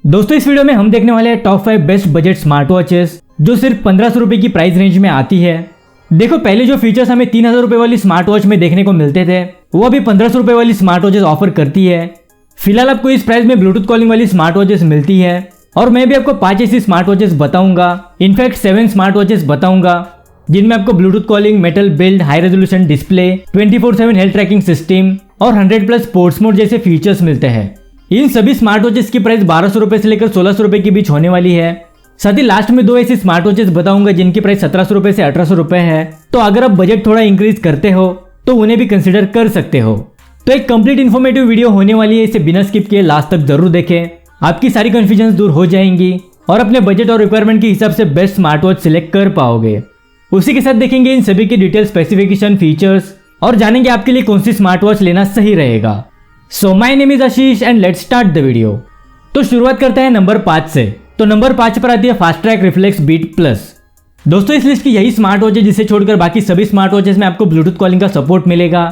दोस्तों इस वीडियो में हम देखने वाले हैं top 5 best budget smart watches जो सिर्फ 1500 रुपए की प्राइस रेंज में आती है। देखो पहले जो फीचर्स हमें 3000 रुपए वाली स्मार्ट वॉच में देखने को मिलते थे वो अभी 1500 रुपए वाली स्मार्ट वॉचेस ऑफर करती है। फिलहाल आपको इस प्राइस में ब्लूटूथ कॉलिंग वाली स्मार्ट वॉचेस मिलती है और मैं भी आपको 5 ऐसी स्मार्ट वॉचेस बताऊंगा, इनफैक्ट 7 स्मार्ट वॉचेस बताऊंगा जिनमें आपको Bluetooth calling, metal build, high resolution display, 24/7 health tracking system और 100+ स्पोर्ट्स मोड जैसे फीचर्स मिलते हैं। इन सभी स्मार्ट वॉचेस की प्राइस 1200 रुपए से लेकर 1600 रुपए के बीच होने वाली है। साथ ही लास्ट में 2 ऐसी स्मार्ट वॉचेस बताऊंगा जिनकी प्राइस 1700 रुपए से 1800 रुपए है। तो अगर आप बजट थोड़ा इंक्रीज करते हो तो उन्हें भी कंसिडर कर सकते हो। तो एक कंप्लीट इन्फॉर्मेटिव वीडियो होने वाली है, इसे बिना स्किप किए लास्ट तक जरूर देखें। आपकी सारी कंफ्यूजन दूर हो जाएंगी और अपने बजट और रिक्वायरमेंट के हिसाब से बेस्ट स्मार्ट वॉच सिलेक्ट कर पाओगे। उसी के साथ देखेंगे इन सभी की डिटेल, स्पेसिफिकेशन, फीचर्स और जानेंगे आपके लिए कौन सी स्मार्ट वॉच लेना सही रहेगा। So my name is Ashish and let's start the video. तो शुरुआत करते हैं नंबर 5 से। तो नंबर 5 पर आती है Fastrack reflex beat plus. दोस्तों इस लिस्ट की यही स्मार्ट वॉच है जिसे छोड़कर बाकी सभी स्मार्ट वॉचेस में आपको ब्लूटूथ कॉलिंग का सपोर्ट मिलेगा,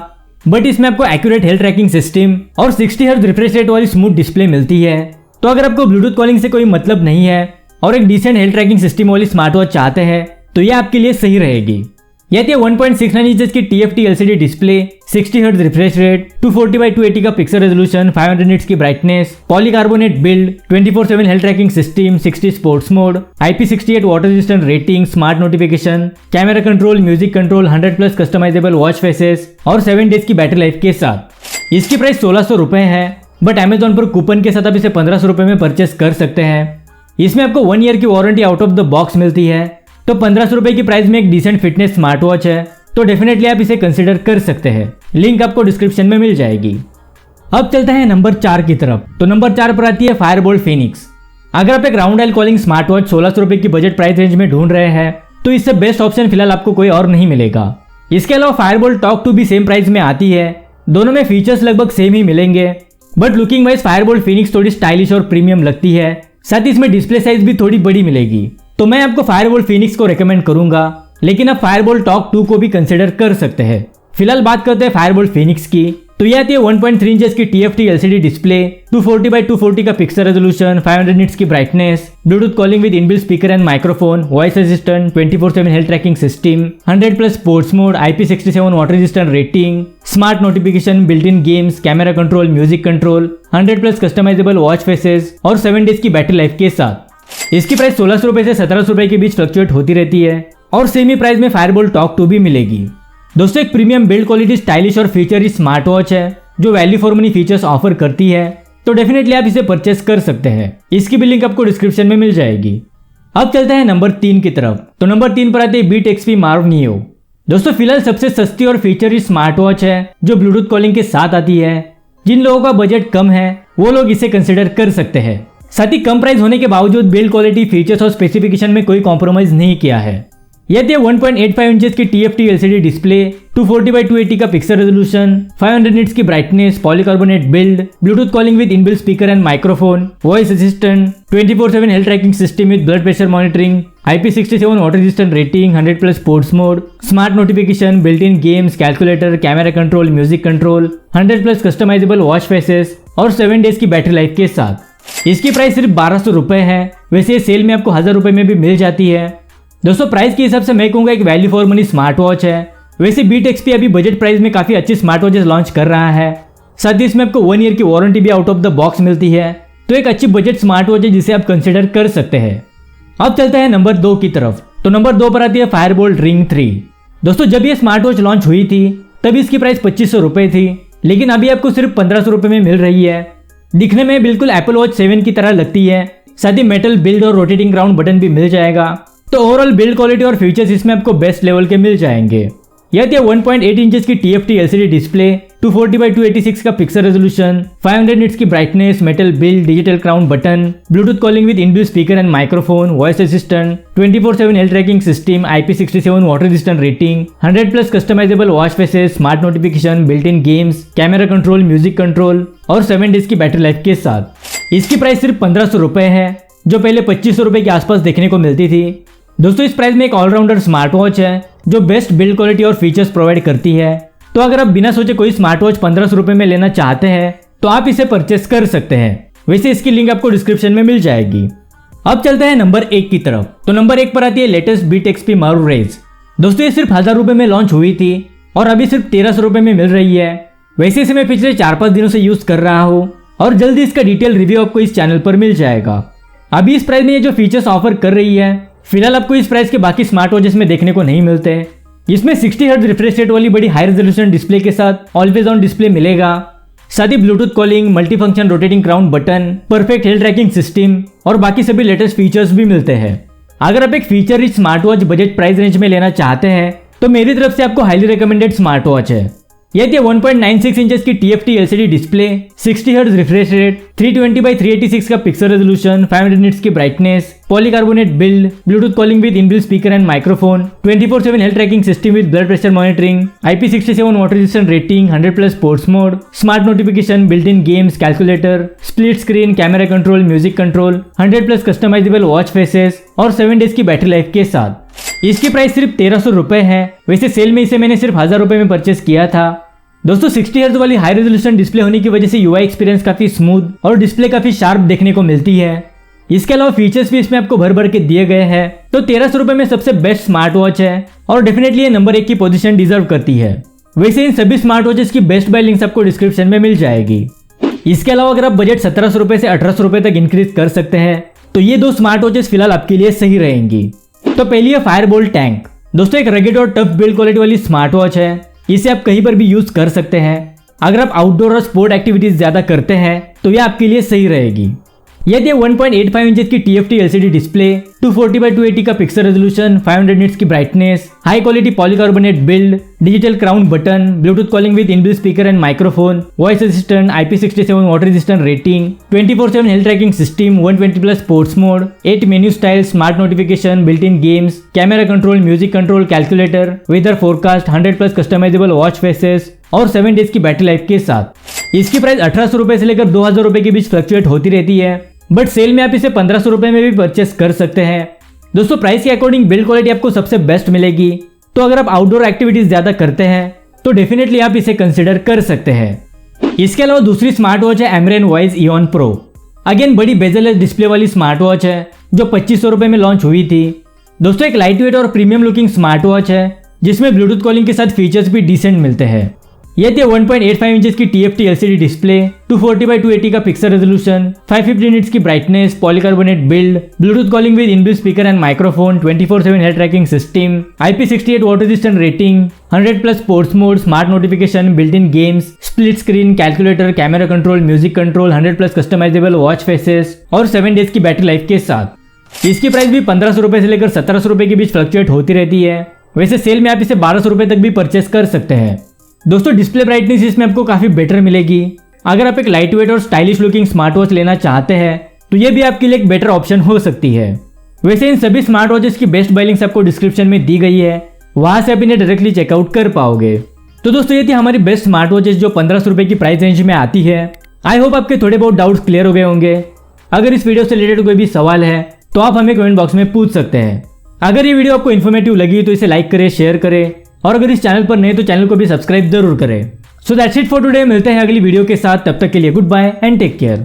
बट इसमें आपको एक्यूरेट हेल्थ ट्रैकिंग सिस्टम और 60 हर्ट्ज रिफ्रेश रेट वाली स्मूथ डिस्प्ले मिलती है। तो अगर आपको ब्लूटूथ कॉलिंग से कोई मतलब नहीं है और एक डिसेंट हेल्थ ट्रैकिंग सिस्टम वाली स्मार्ट वॉच चाहते हैं तो यह आपके लिए सही रहेगी। यह 1.69 इंचेस की TFT LCD display, 60 hertz refresh rate, 240x280 का पिक्सल रेजोल्यूशन, 500 निट्स की brightness, polycarbonate build, 24/7 health tracking system, 60 sports mode, IP68 water resistant rating, smart notification, camera control, music control, 100+ customisable watch faces और 7 days की battery life के साथ। इसकी price 1600 रुपए है, but Amazon पर कूपन के साथ आप इसे 1500 रुपए में परचेस कर सकते हैं। इसमें आपको 1 ईयर की warranty out of the box मिलती है। तो 1500 रुपए की प्राइस में एक डिसेंट फिटनेस स्मार्ट वॉच है, तो डेफिनेटली आप इसे कंसिडर कर सकते हैं। लिंक आपको डिस्क्रिप्शन में मिल जाएगी। अब चलते हैं नंबर 4 की तरफ। तो नंबर 4 पर आती है फायरबोल्ट फिनिक्स। अगर आप एक round dial calling smart watch 1600 रुपए की बजट प्राइस रेंज में ढूंढ रहे हैं तो इससे बेस्ट ऑप्शन फिलहाल आपको कोई और नहीं मिलेगा। इसके अलावा फायरबोल्ट टॉक 2 भी सेम प्राइस में आती है। दोनों में फीचर्स लगभग सेम ही मिलेंगे, but looking wise Fireboltt Phoenix थोड़ी स्टाइलिश और प्रीमियम लगती है। साथ ही इसमें डिस्प्ले साइज भी थोड़ी बड़ी मिलेगी। तो मैं आपको फायरबोल्ट फिनिक्स को रेकमेंड करूंगा, लेकिन आप फायरबोल्ट टॉक 2 को भी कंसिडर कर सकते हैं। फिलहाल बात करते हैं फायरबोल्ट फिनिक्स की। तो यह आती है 1.3 इंचेस की TFT LCD डिस्प्ले, 240x240 का पिक्सल रेजोल्यूशन, 500 निट्स की brightness, Bluetooth calling with inbuilt speaker and microphone, voice assistant, 24/7 health tracking system, 100+ sports mode, IP67 water resistant rating, smart notification, built in games, camera control, music control, 100+ customisable watch faces और 7 days की battery life के साथ। इसकी price 1600 रुपए से 1700 रुपए के बीच fluctuate होती रहती है और सेम ही प्राइस में फायरबोल्ट टॉक 2 भी मिलेगी। दोस्तों एक प्रीमियम बिल्ड क्वालिटी, स्टाइलिश और फीचर स्मार्ट वॉच है जो value for money features offer करती है, तो डेफिनेटली आप इसे परचेस कर सकते हैं। इसकी भी लिंक आपको डिस्क्रिप्शन में मिल जाएगी। अब चलते हैं नंबर 3 की तरफ। तो नंबर 3 पर आते हैं बीट XP Marv Neo। दोस्तों फिलहाल सबसे सस्ती और फीचर स्मार्ट वॉच है जो ब्लूटूथ कॉलिंग के साथ आती है। जिन लोगों का बजट कम है वो लोग इसे कंसिडर कर सकते हैं। साथ ही कम प्राइस होने के बावजूद बिल्ड क्वालिटी, फीचर्स और स्पेसिफिकेशन में कोई कॉम्प्रोमाइज नहीं किया है। यह 1.85 इंचेस की TFT LCD डिस्प्ले, 240x280 का पिक्सल रेजोल्यूशन, 500 निट्स की brightness, polycarbonate build, Bluetooth calling with inbuilt speaker and microphone, voice assistant, 24/7 health tracking system with blood pressure monitoring, IP67 water resistant rating, 100+ sports mode, smart notification, built in games, calculator, camera control, music control, 100+ customisable watch faces और 7 days की battery life के साथ। इसकी price सिर्फ 1200 रुपए है। वैसे cell में आपको 1000 रुपए में भी मिल जाती है। दोस्तों प्राइस के हिसाब से मैं कहूंगा एक value for money smart watch है। वैसे बीट XP अभी बजट प्राइस में काफी अच्छी स्मार्ट वॉचेस लॉन्च कर रहा है। साथ ही इसमें आपको 1 ईयर की वारंटी भी आउट ऑफ द बॉक्स मिलती है। तो एक अच्छी बजट स्मार्ट वॉच है जिसे आप कंसिडर कर सकते हैं। अब चलते हैं नंबर 2 की तरफ। तो नंबर 2 पर आती है फायरबोल्ट रिंग 3। दोस्तों जब ये स्मार्ट वॉच लॉन्च हुई थी तब इसकी प्राइस 2500 रुपए थी, लेकिन अभी आपको सिर्फ 1500 रुपए में मिल रही है। दिखने में बिल्कुल Apple Watch 7 की तरह लगती है। साथ ही मेटल बिल्ड और रोटेटिंग ग्राउंड बटन भी मिल जाएगा। तो ओवरऑल बिल्ड क्वालिटी और फीचर्स इसमें आपको बेस्ट लेवल के मिल जाएंगे। यह 1.8 इंचेस की TFT LCD डिस्प्ले, 240x286 का पिक्सल रेजोल्यूशन, 500 निट्स की brightness, metal build, digital crown button, Bluetooth calling with inbuilt speaker and microphone, voice assistant, 24/7 health tracking system, IP67 water resistant rating, 100+ customisable watch faces, smart notification, built in games, camera control, music control और 7 days की battery life के साथ। इसकी price सिर्फ 1500 रुपए है, जो पहले 2500 रुपए के आसपास देखने को मिलती थी। दोस्तों इस प्राइस में एक ऑलराउंडर स्मार्ट वॉच है जो बेस्ट बिल्ड क्वालिटी और फीचर्स प्रोवाइड करती है। तो अगर आप बिना सोचे कोई स्मार्ट वॉच 1500 रुपए में लेना चाहते हैं तो आप इसे परचेस कर सकते हैं। वैसे इसकी लिंक आपको डिस्क्रिप्शन में मिल जाएगी। अब चलते हैं नंबर 1 की तरफ। तो नंबर 1 पर आती है लेटेस्ट बीट एक्सपी मारू रेज। दोस्तों ये सिर्फ 1000 रुपये में लॉन्च हुई थी और अभी सिर्फ 1300 रुपये में मिल रही है। वैसे इसे मैं पिछले 4-5 दिनों से यूज कर रहा हूँ और जल्दी इसका डिटेल रिव्यू आपको इस चैनल पर मिल जाएगा। अभी इस प्राइस में ये जो फीचर्स ऑफर कर रही है फिलहाल आपको इस प्राइस के बाकी स्मार्ट वॉचेस में देखने को नहीं मिलते। इसमें 60 हर्ट्ज रिफ्रेश रेट वाली बड़ी हाई रेजोल्यूशन डिस्प्ले के साथ ऑलवेज ऑन डिस्प्ले मिलेगा। साथ ही bluetooth calling, multi function rotating crown button, perfect health tracking system और बाकी सभी लेटेस्ट फीचर्स भी मिलते हैं। अगर आप एक feature rich smart watch budget price range में लेना चाहते हैं तो मेरी तरफ से आपको हाईली रिकमेंडेड स्मार्ट वॉच है। यह 1.96 इंचेस की TFT LCD display, 60 hertz refresh rate, 320x386 का पिक्सल रेजोल्यूशन, 500 निट्स की brightness, polycarbonate build, Bluetooth calling with inbuilt speaker and microphone, 24/7 health tracking system with blood pressure monitoring, IP67 water resistant rating, 100+ sports mode, smart notification, built in games, calculator, split screen, camera control, music control, 100+ customisable watch faces और 7 days की battery life के साथ। इसकी price सिर्फ 1300 रुपए है। वैसे cell में इसे मैंने सिर्फ 1000 रुपए में परचेस किया था। दोस्तों 60 हर्ट्ज वाली हाई रेजोल्यूशन डिस्प्ले होने की वजह से UI एक्सपीरियंस काफी स्मूथ और डिस्प्ले काफी शार्प देखने को मिलती है। इसके अलावा फीचर्स भी इसमें आपको भर भर के दिए गए हैं। तो 1300 रुपए में सबसे बेस्ट स्मार्ट वॉच है और डेफिनेटली ये नंबर 1 की पोजीशन डिजर्व करती है। वैसे इन सभी स्मार्ट वॉचेस की बेस्ट बाय लिंक्स आपको डिस्क्रिप्शन में मिल जाएगी। इसके अलावा अगर आप बजट 1700 रुपए से 1800 रुपए तक इंक्रीज कर सकते हैं तो ये 2 स्मार्ट वॉचेस फिलहाल आपके लिए सही रहेंगी। तो पहली है फायरबोल्ट टैंक। दोस्तों एक रगेड और टफ बिल्ड क्वालिटी वाली स्मार्ट वॉच है। इसे आप कहीं पर भी यूज कर सकते हैं। अगर आप आउटडोर और स्पोर्ट एक्टिविटीज ज्यादा करते हैं तो यह आपके लिए सही रहेगी। यह 1.85 इंचेस की TFT LCD डिस्प्ले, 240x280 का पिक्सल रेजोल्यूशन, 500 निट्स की brightness, high quality polycarbonate build, digital crown button, Bluetooth calling with inbuilt speaker and microphone, voice assistant, IP67 water resistant rating, 24/7 health tracking system, 120+ sports mode, 8 menu style, smart notification, built in games, camera control, music control, calculator, weather forecast, 100+ customisable watch faces और 7 days की battery life के साथ। इसकी price 1800 रुपए से लेकर 2000 रुपए के बीच फ्लक्चुएट होती रहती है, बट सेल में आप इसे 1500 रुपए में भी परचेस कर सकते हैं। दोस्तों प्राइस के अकॉर्डिंग बिल्ड क्वालिटी आपको सबसे बेस्ट मिलेगी। तो अगर आप आउटडोर एक्टिविटीज ज्यादा करते हैं तो डेफिनेटली आप इसे कंसिडर कर सकते हैं। इसके अलावा दूसरी स्मार्ट वॉच है एमरेन वॉइस इयॉन प्रो। अगेन बड़ी बेजल डिस्प्ले वाली स्मार्ट वॉच है जो 2500 रुपए में लॉन्च हुई थी। दोस्तों एक लाइट वेट और प्रीमियम लुकिंग स्मार्ट वॉच है जिसमें ब्लूटूथ कॉलिंग के साथ फीचर्स भी डिसेंट मिलते हैं। यह 1.85 इंचेस की TFT LCD डिस्प्ले, 240x280 का पिक्सल रेजोल्यूशन, 550 निट्स की brightness, polycarbonate build, Bluetooth calling with inbuilt speaker and microphone, 24/7 health tracking system, IP68 water resistant rating, 100+ sports mode, smart notification, built in games, split screen, calculator, camera control, music control, 100+ customisable watch faces और 7 days की battery life के साथ। इसकी price भी 1500 रुपए से लेकर 1700 रुपए के बीच फ्लक्चुएट होती रहती है। वैसे सेल में आप इसे 1200 रुपए तक भी परचेस कर सकते हैं। दोस्तों डिस्प्ले ब्राइटनेस इसमें आपको काफी बेटर मिलेगी। अगर आप एक लाइट वेट और स्टाइलिश लुकिंग स्मार्ट वॉच लेना चाहते हैं तो ये भी आपके लिए एक बेटर ऑप्शन हो सकती है। वैसे इन सभी स्मार्ट वॉचेस की बेस्ट बाय लिंक्स आपको डिस्क्रिप्शन में दी गई है, वहां से आप इन्हें डायरेक्टली चेकआउट कर पाओगे। तो दोस्तों ये थी हमारी बेस्ट स्मार्ट वॉचेस जो 1500 रुपए की प्राइस रेंज में आती है। आई होप आपके थोड़े बहुत डाउट्स क्लियर हो गए होंगे। अगर इस वीडियो से रिलेटेड कोई भी सवाल है तो आप हमें कमेंट बॉक्स में पूछ सकते हैं। अगर ये वीडियो आपको इन्फॉर्मेटिव लगी तो इसे लाइक करें, शेयर करें और अगर इस चैनल पर नए तो चैनल को भी सब्सक्राइब जरूर करें। So that's it for today. मिलते हैं अगली वीडियो के साथ, तब तक के लिए goodbye and take care.